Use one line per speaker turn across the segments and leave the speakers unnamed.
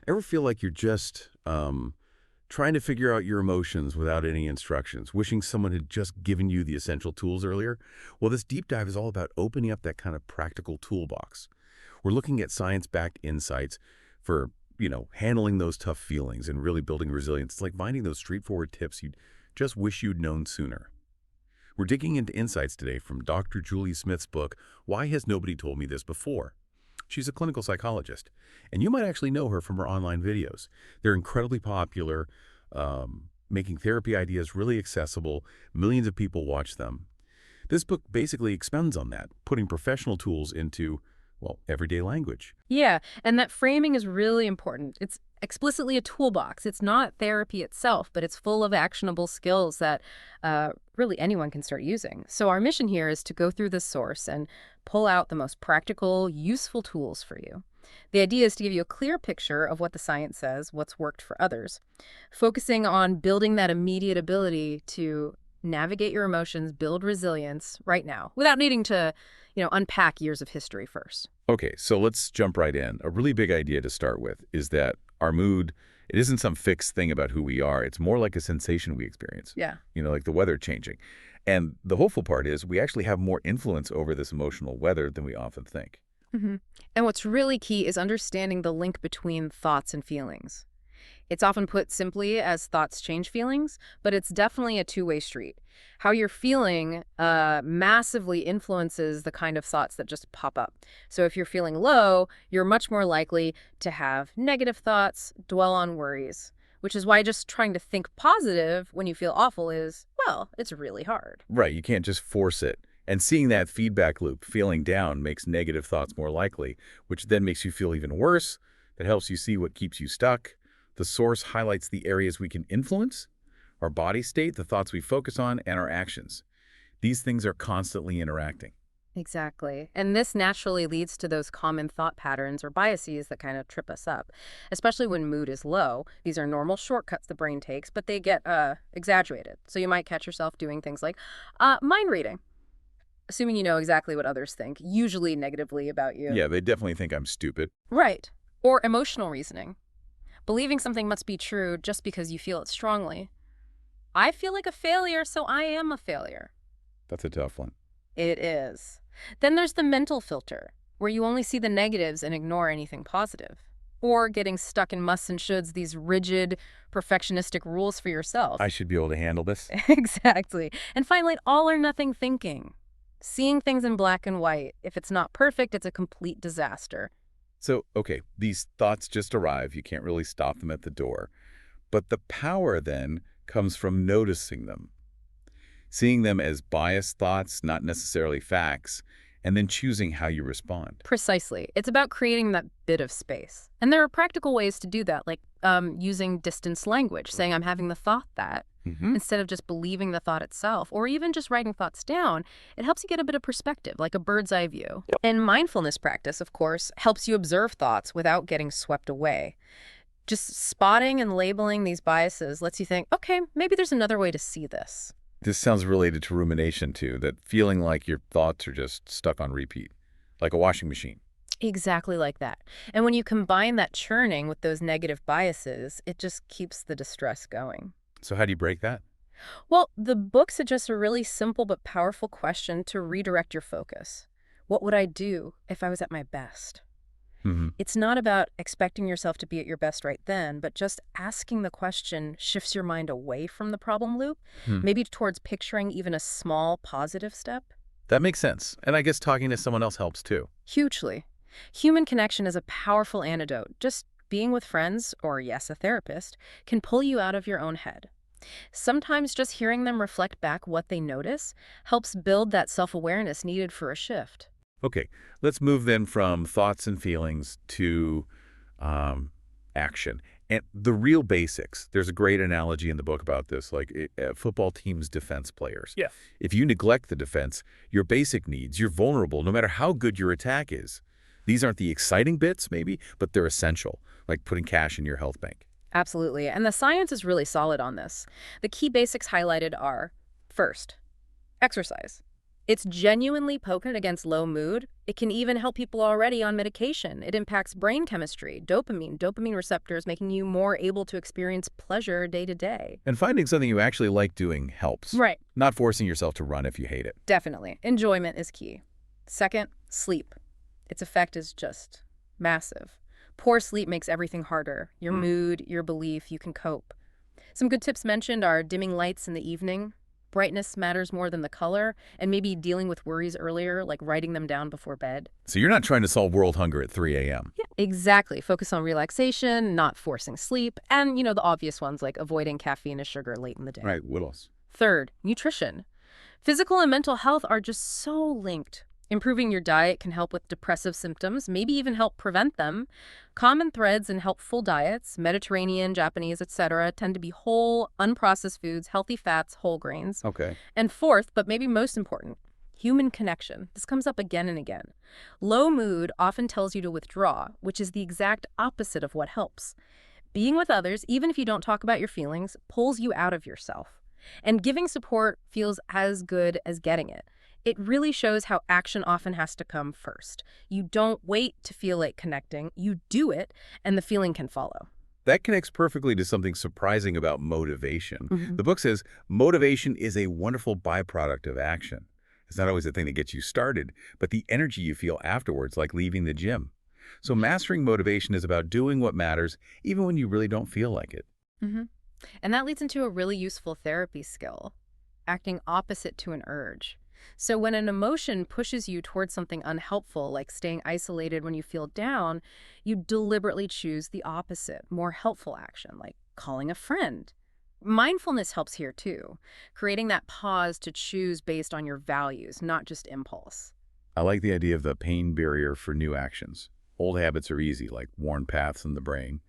Ever feel like you're just trying to figure out your emotions without any instructions, wishing someone had just given you the essential tools earlier? Well, this deep dive is all about opening up that kind of practical toolbox. We're looking at science-backed insights for, handling those tough feelings and really building resilience. It's like finding those straightforward tips you'd just wish you'd known sooner. We're digging into insights today from Dr. Julie Smith's book, Why Has Nobody Told Me This Before? She's a clinical psychologist, and you might actually know her from her online videos. They're incredibly popular, making therapy ideas really accessible. Millions of people watch them. This book basically expounds on that, putting professional tools into, everyday language.
Yeah, and that framing is really important. It's explicitly a toolbox. It's not therapy itself, but it's full of actionable skills that really anyone can start using. So our mission here is to go through this source and pull out the most practical, useful tools for you. The idea is to give you a clear picture of what the science says, what's worked for others, focusing on building that immediate ability to navigate your emotions, build resilience right now, without needing to, unpack years of history first.
Okay, so let's jump right in. A really big idea to start with is that our mood, it isn't some fixed thing about who we are. It's more like a sensation we experience.
Yeah.
Like the weather changing. And the hopeful part is we actually have more influence over this emotional weather than we often think.
Mm-hmm. And what's really key is understanding the link between thoughts and feelings. It's often put simply as thoughts change feelings, but it's definitely a two-way street. How you're feeling massively influences the kind of thoughts that just pop up. So if you're feeling low, you're much more likely to have negative thoughts, dwell on worries, which is why just trying to think positive when you feel awful is, it's really hard.
Right, you can't just force it. And seeing that feedback loop, feeling down, makes negative thoughts more likely, which then makes you feel even worse. That helps you see what keeps you stuck. The source highlights the areas we can influence, our body state, the thoughts we focus on, and our actions. These things are constantly interacting.
Exactly. And this naturally leads to those common thought patterns or biases that kind of trip us up, especially when mood is low. These are normal shortcuts the brain takes, but they get exaggerated. So you might catch yourself doing things like mind reading, assuming you know exactly what others think, usually negatively about you.
Yeah, they definitely think I'm stupid.
Right. Or emotional reasoning. Believing something must be true just because you feel it strongly. I feel like a failure, so I am a failure.
That's a tough one.
It is. Then there's the mental filter, where you only see the negatives and ignore anything positive. Or getting stuck in musts and shoulds, these rigid, perfectionistic rules for yourself.
I should be able to handle this.
Exactly. And finally, all or nothing thinking. Seeing things in black and white. If it's not perfect, it's a complete disaster.
So, okay, these thoughts just arrive. You can't really stop them at the door. But the power then comes from noticing them, seeing them as biased thoughts, not necessarily facts, and then choosing how you respond.
Precisely. It's about creating that bit of space. And there are practical ways to do that, like using distance language, saying I'm having the thought that, instead of just believing the thought itself, or even just writing thoughts down. It helps you get a bit of perspective, like a bird's eye view. Yep. And mindfulness practice, of course, helps you observe thoughts without getting swept away. Just spotting and labeling these biases lets you think, okay, maybe there's another way to see this.
This sounds related to rumination, too, that feeling like your thoughts are just stuck on repeat, like a washing machine.
Exactly like that. And when you combine that churning with those negative biases, it just keeps the distress going.
So how do you break that?
Well, the book suggests a really simple but powerful question to redirect your focus. What would I do if I was at my best? It's not about expecting yourself to be at your best right then, but just asking the question shifts your mind away from the problem loop, maybe towards picturing even a small positive step.
That makes sense. And I guess talking to someone else helps too.
Hugely. Human connection is a powerful antidote. Just being with friends, or yes, a therapist, can pull you out of your own head. Sometimes just hearing them reflect back what they notice helps build that self-awareness needed for a shift.
Okay, let's move then from thoughts and feelings to action. And the real basics. There's a great analogy in the book about this, like football team's defense players.
Yeah.
If you neglect the defense, your basic needs, you're vulnerable no matter how good your attack is. These aren't the exciting bits, maybe, but they're essential, like putting cash in your health bank.
Absolutely. And the science is really solid on this. The key basics highlighted are, first, exercise. It's genuinely potent against low mood. It can even help people already on medication. It impacts brain chemistry, dopamine receptors, making you more able to experience pleasure day to day.
And finding something you actually like doing helps.
Right.
Not forcing yourself to run if you hate it.
Definitely. Enjoyment is key. Second, sleep. Its effect is just massive. Poor sleep makes everything harder. Your mood, your belief, you can cope. Some good tips mentioned are dimming lights in the evening. Brightness matters more than the color, and maybe dealing with worries earlier, like writing them down before bed.
So you're not trying to solve world hunger at 3 a.m.
Yeah, exactly. Focus on relaxation, not forcing sleep, and, the obvious ones like avoiding caffeine and sugar late in the day.
Right, what else?
Third, nutrition. Physical and mental health are just so linked. Improving your diet can help with depressive symptoms, maybe even help prevent them. Common threads in helpful diets, Mediterranean, Japanese, etc., tend to be whole, unprocessed foods, healthy fats, whole grains.
Okay.
And fourth, but maybe most important, human connection. This comes up again and again. Low mood often tells you to withdraw, which is the exact opposite of what helps. Being with others, even if you don't talk about your feelings, pulls you out of yourself. And giving support feels as good as getting it. It really shows how action often has to come first. You don't wait to feel like connecting, you do it, and the feeling can follow.
That connects perfectly to something surprising about motivation. The book says motivation is a wonderful byproduct of action. It's not always the thing that gets you started, but the energy you feel afterwards, like leaving the gym. So mastering motivation is about doing what matters, even when you really don't feel like it.
And that leads into a really useful therapy skill, acting opposite to an urge. So when an emotion pushes you towards something unhelpful, like staying isolated when you feel down, you deliberately choose the opposite, more helpful action, like calling a friend. Mindfulness helps here too, creating that pause to choose based on your values, not just impulse.
I like the idea of the pain barrier for new actions. Old habits are easy, like worn paths in the brain.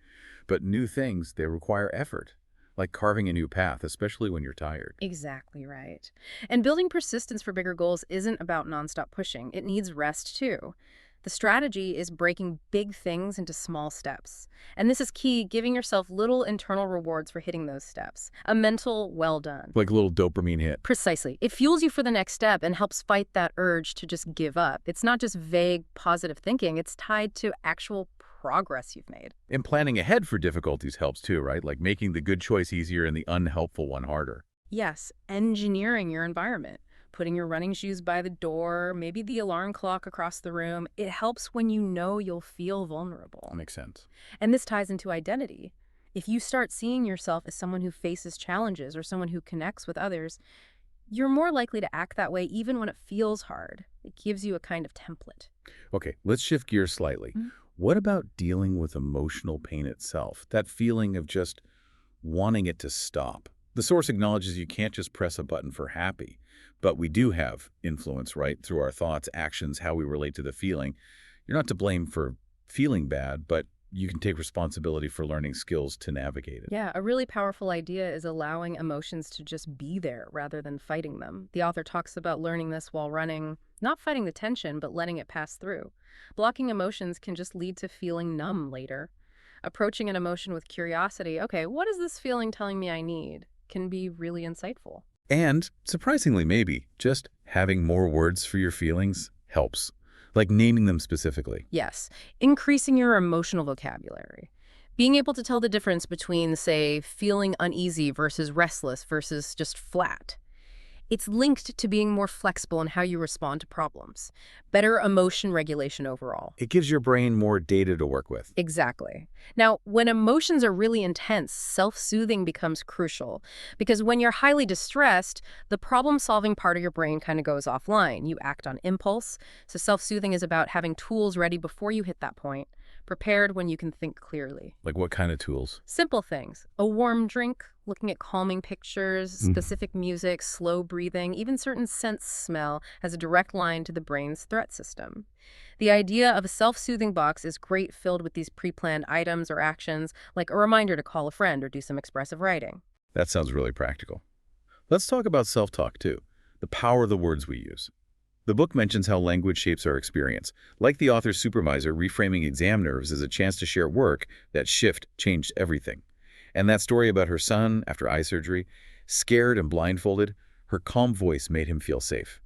But new things, they require effort, like carving a new path, especially when you're tired.
Exactly right. And building persistence for bigger goals isn't about nonstop pushing. It needs rest too. The strategy is breaking big things into small steps. And this is key, giving yourself little internal rewards for hitting those steps. A mental well done.
Like a little dopamine hit.
Precisely. It fuels you for the next step and helps fight that urge to just give up. It's not just vague, positive thinking. It's tied to actual progress you've made.
And planning ahead for difficulties helps too, right? Like making the good choice easier and the unhelpful one harder.
Yes, engineering your environment. Putting your running shoes by the door, maybe the alarm clock across the room. It helps when you know you'll feel vulnerable.
Makes sense.
And this ties into identity. If you start seeing yourself as someone who faces challenges or someone who connects with others, you're more likely to act that way even when it feels hard. It gives you a kind of template.
Okay, let's shift gears slightly. What about dealing with emotional pain itself? That feeling of just wanting it to stop. The source acknowledges you can't just press a button for happy, but we do have influence, right, through our thoughts, actions, how we relate to the feeling. You're not to blame for feeling bad, but you can take responsibility for learning skills to navigate it.
Yeah, a really powerful idea is allowing emotions to just be there rather than fighting them. The author talks about learning this while running, not fighting the tension, but letting it pass through. Blocking emotions can just lead to feeling numb later. Approaching an emotion with curiosity, okay, what is this feeling telling me I need, can be really insightful.
And, surprisingly maybe, just having more words for your feelings helps. Like naming them specifically.
Yes, increasing your emotional vocabulary. Being able to tell the difference between, say, feeling uneasy versus restless versus just flat. It's linked to being more flexible in how you respond to problems. Better emotion regulation overall.
It gives your brain more data to work with.
Exactly. Now, when emotions are really intense, self-soothing becomes crucial. Because when you're highly distressed, the problem-solving part of your brain kind of goes offline. You act on impulse. So self-soothing is about having tools ready before you hit that point, prepared when you can think clearly.
Like what kind of tools?
Simple things. A warm drink, looking at calming pictures, specific music, slow breathing, even certain scents smell has a direct line to the brain's threat system. The idea of a self-soothing box is great filled with these pre-planned items or actions, like a reminder to call a friend or do some expressive writing.
That sounds really practical. Let's talk about self-talk too, the power of the words we use. The book mentions how language shapes our experience. Like the author's supervisor, reframing exam nerves is a chance to share work. That shift changed everything. And that story about her son after eye surgery, scared and blindfolded, her calm voice made him feel safe.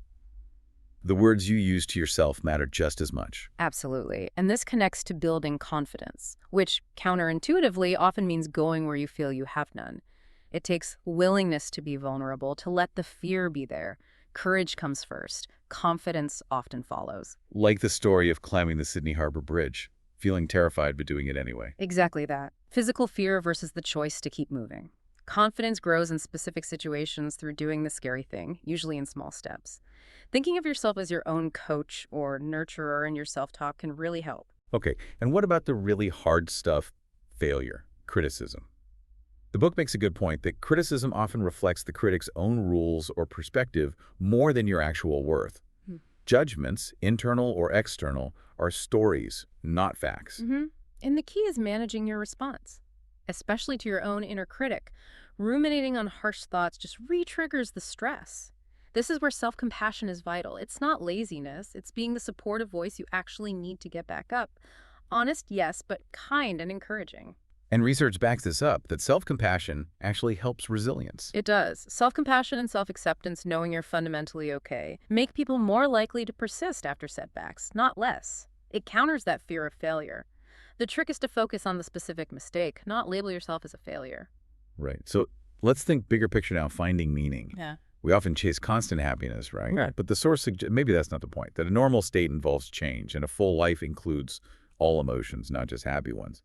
The words you use to yourself matter just as much.
Absolutely. And this connects to building confidence, which counterintuitively often means going where you feel you have none. It takes willingness to be vulnerable, to let the fear be there. Courage comes first. Confidence often follows.
Like the story of climbing the Sydney Harbor Bridge, feeling terrified but doing it anyway.
Exactly that. Physical fear versus the choice to keep moving. Confidence grows in specific situations through doing the scary thing, usually in small steps. Thinking of yourself as your own coach or nurturer in your self-talk can really help.
Okay, and what about the really hard stuff? Failure, criticism. The book makes a good point that criticism often reflects the critic's own rules or perspective more than your actual worth.
Hmm.
Judgments, internal or external, are stories, not facts.
And the key is managing your response, especially to your own inner critic. Ruminating on harsh thoughts just re-triggers the stress. This is where self-compassion is vital. It's not laziness. It's being the supportive voice you actually need to get back up. Honest, yes, but kind and encouraging.
And research backs this up, that self-compassion actually helps resilience.
It does. Self-compassion and self-acceptance, knowing you're fundamentally okay, make people more likely to persist after setbacks, not less. It counters that fear of failure. The trick is to focus on the specific mistake, not label yourself as a failure.
Right. So let's think bigger picture now, finding meaning.
Yeah.
We often chase constant happiness, right?
Right.
But the source maybe that's not the point, that a normal state involves change, and a full life includes all emotions, not just happy ones.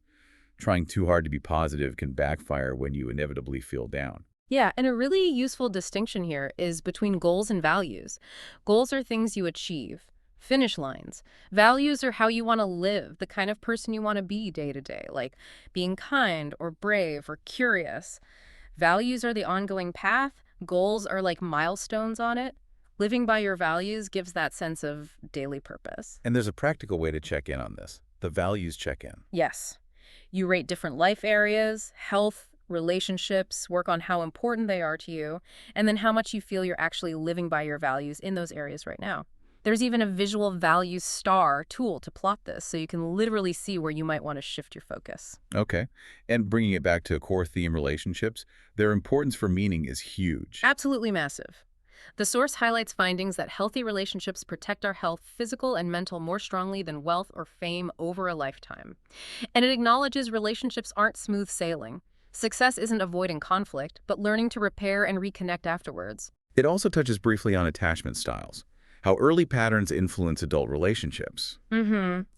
Trying too hard to be positive can backfire when you inevitably feel down.
Yeah, and a really useful distinction here is between goals and values. Goals are things you achieve, finish lines. Values are how you want to live, the kind of person you want to be day to day, like being kind or brave or curious. Values are the ongoing path. Goals are like milestones on it. Living by your values gives that sense of daily purpose.
And there's a practical way to check in on this, the values check-in.
Yes. You rate different life areas, health, relationships, work on how important they are to you, and then how much you feel you're actually living by your values in those areas right now. There's even a visual values star tool to plot this, so you can literally see where you might want to shift your focus.
Okay. And bringing it back to a core theme, relationships, their importance for meaning is huge.
Absolutely massive. The source highlights findings that healthy relationships protect our health, physical and mental, more strongly than wealth or fame over a lifetime. And it acknowledges relationships aren't smooth sailing. Success isn't avoiding conflict, but learning to repair and reconnect afterwards.
It also touches briefly on attachment styles, how early patterns influence adult relationships.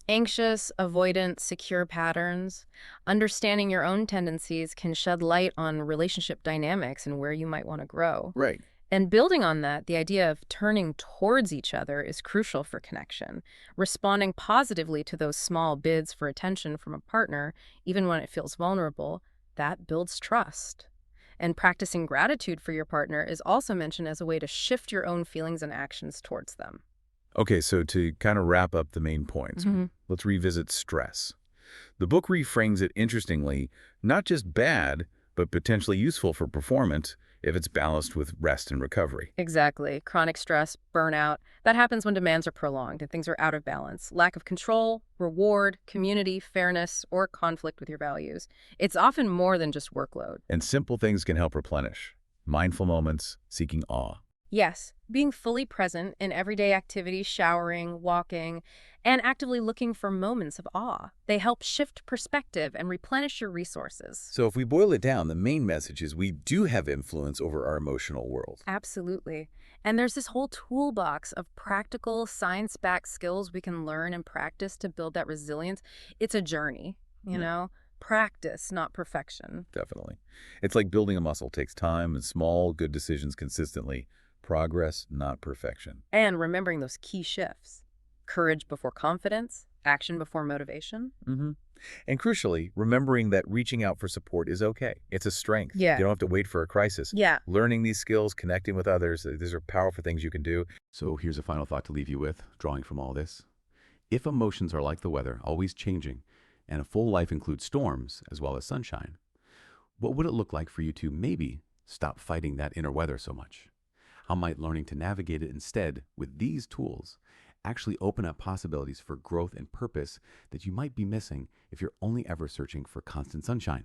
Anxious, avoidant, secure patterns. Understanding your own tendencies can shed light on relationship dynamics and where you might want to grow.
Right.
And building on that, the idea of turning towards each other is crucial for connection. Responding positively to those small bids for attention from a partner, even when it feels vulnerable, that builds trust. And practicing gratitude for your partner is also mentioned as a way to shift your own feelings and actions towards them.
Okay, so to kind of wrap up the main points, let's revisit stress. The book reframes it interestingly, not just bad, but potentially useful for performance if it's balanced with rest and recovery.
Exactly. Chronic stress, burnout, that happens when demands are prolonged and things are out of balance. Lack of control, reward, community, fairness, or conflict with your values. It's often more than just workload.
And simple things can help replenish. Mindful moments, seeking awe.
Yes, being fully present in everyday activities, showering, walking, and actively looking for moments of awe. They help shift perspective and replenish your resources.
So if we boil it down, the main message is we do have influence over our emotional world.
Absolutely. And there's this whole toolbox of practical, science-backed skills we can learn and practice to build that resilience. It's a journey, you know? Practice, not perfection.
Definitely. It's like building a muscle. It takes time and small, good decisions consistently. Progress, not perfection.
And remembering those key shifts. Courage before confidence, action before motivation.
And crucially, remembering that reaching out for support is okay. It's a strength.
Yeah.
You don't have to wait for a crisis.
Yeah.
Learning these skills, connecting with others, these are powerful things you can do. So here's a final thought to leave you with, drawing from all this. If emotions are like the weather, always changing, and a full life includes storms as well as sunshine, what would it look like for you to maybe stop fighting that inner weather so much? How might learning to navigate it instead with these tools actually open up possibilities for growth and purpose that you might be missing if you're only ever searching for constant sunshine?